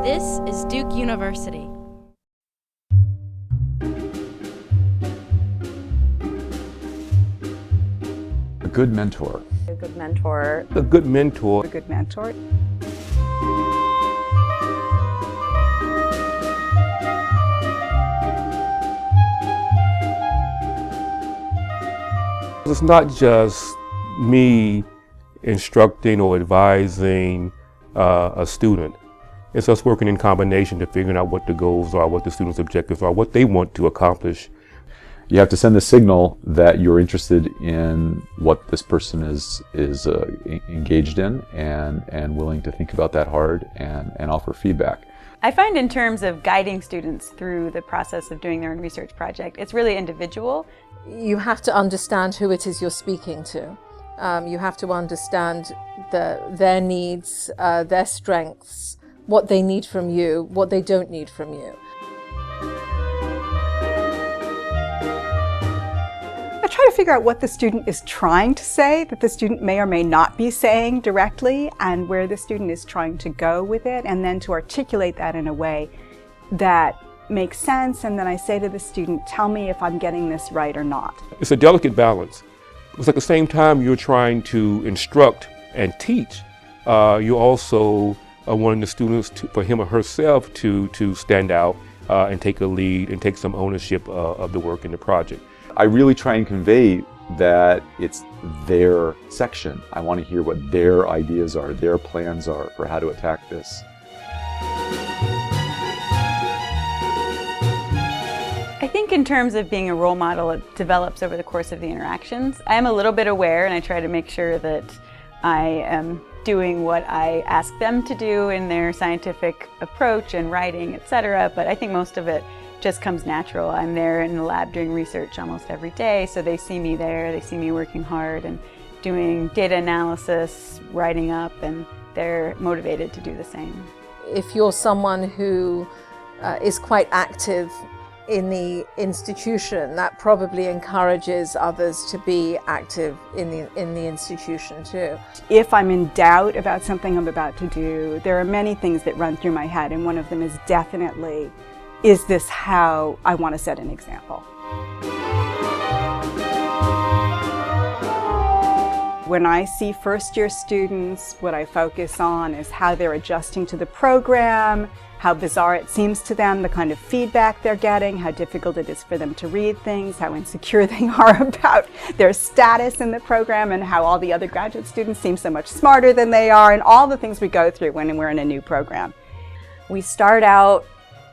This is Duke University. A good mentor. A good mentor. A good mentor. A good mentor. It's not just me instructing or advising a student. It's us working in combination to figuring out what the goals are, what the students' objectives are, what they want to accomplish. You have to send the signal that you're interested in what this person is engaged in and willing to think about that hard and offer feedback. I find in terms of guiding students through the process of doing their own research project, it's really individual. You have to understand who it is you're speaking to. You have to understand their needs, their strengths, what they need from you, what they don't need from you. I try to figure out what the student is trying to say, that the student may or may not be saying directly, and where the student is trying to go with it, and then to articulate that in a way that makes sense. And then I say to the student, tell me if I'm getting this right or not. It's a delicate balance. Because at the same time you're trying to instruct and teach, you also are wanting the students for him or herself to stand out and take a lead and take some ownership of the work in the project. I really try and convey that it's their section. I want to hear what their ideas are, their plans are for how to attack this. I think in terms of being a role model, it develops over the course of the interactions. I am a little bit aware, and I try to make sure that I am doing what I ask them to do in their scientific approach and writing, etc. But I think most of it just comes natural. I'm there in the lab doing research almost every day, so they see me there, they see me working hard and doing data analysis, writing up, and they're motivated to do the same. If you're someone who is quite active in the institution, that probably encourages others to be active in the institution too. If I'm in doubt about something I'm about to do, there are many things that run through my head, and one of them is definitely, is this how I want to set an example? When I see first-year students, what I focus on is how they're adjusting to the program, how bizarre it seems to them, the kind of feedback they're getting, how difficult it is for them to read things, how insecure they are about their status in the program, and how all the other graduate students seem so much smarter than they are, and all the things we go through when we're in a new program. We start out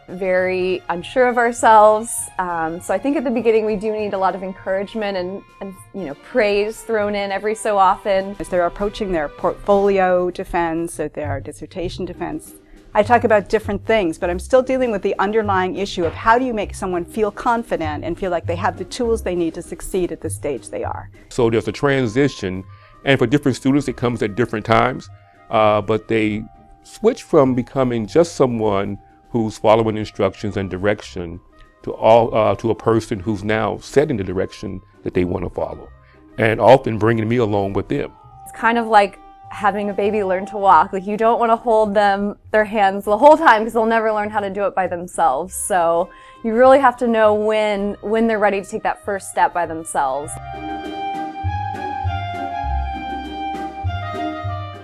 very unsure of ourselves, so I think at the beginning we do need a lot of encouragement and praise thrown in every so often. As they're approaching their portfolio defense or their dissertation defense, I talk about different things, but I'm still dealing with the underlying issue of how do you make someone feel confident and feel like they have the tools they need to succeed at the stage they are. So there's a transition, and for different students it comes at different times, but they switch from becoming just someone who's following instructions and direction to a person who's now setting the direction that they want to follow, and often bringing me along with them. It's kind of like having a baby learn to walk. Like, you don't want to hold their hands the whole time because they'll never learn how to do it by themselves. So you really have to know when they're ready to take that first step by themselves.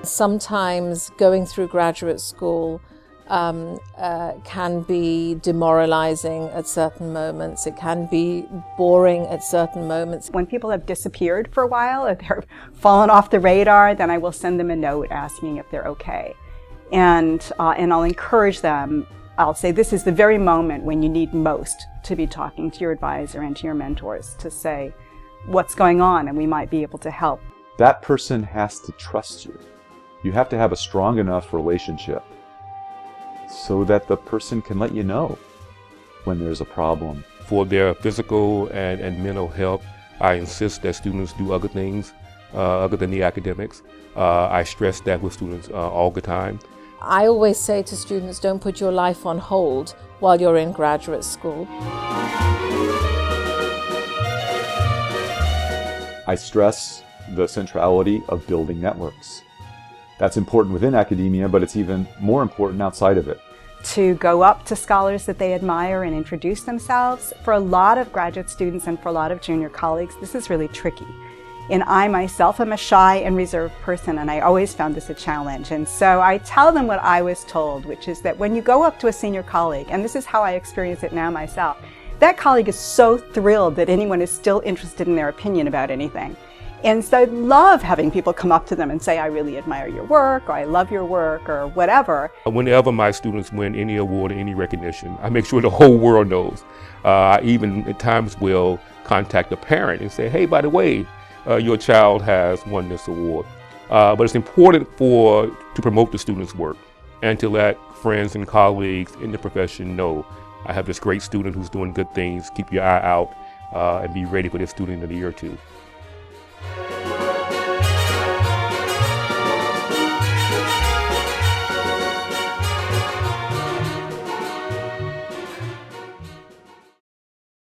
Sometimes going through graduate school can be demoralizing at certain moments. It can be boring at certain moments. When people have disappeared for a while, or they're fallen off the radar, then I will send them a note asking if they're okay. And I'll encourage them. I'll say this is the very moment when you need most to be talking to your advisor and to your mentors to say what's going on, and we might be able to help. That person has to trust you. You have to have a strong enough relationship so that the person can let you know when there's a problem. For their physical and mental health, I insist that students do other things other than the academics. I stress that with students all the time. I always say to students, don't put your life on hold while you're in graduate school. I stress the centrality of building networks. That's important within academia, but it's even more important outside of it. to go up to scholars that they admire and introduce themselves. For a lot of graduate students and for a lot of junior colleagues, this is really tricky. And I myself am a shy and reserved person, and I always found this a challenge. And so I tell them what I was told, which is that when you go up to a senior colleague, and this is how I experience it now myself, that colleague is so thrilled that anyone is still interested in their opinion about anything. And so I love having people come up to them and say, I really admire your work, or I love your work, or whatever. Whenever my students win any award or any recognition, I make sure the whole world knows. I even at times will contact a parent and say, hey, by the way, your child has won this award. But it's important to promote the student's work and to let friends and colleagues in the profession know, I have this great student who's doing good things, keep your eye out and be ready for this student in a year or two.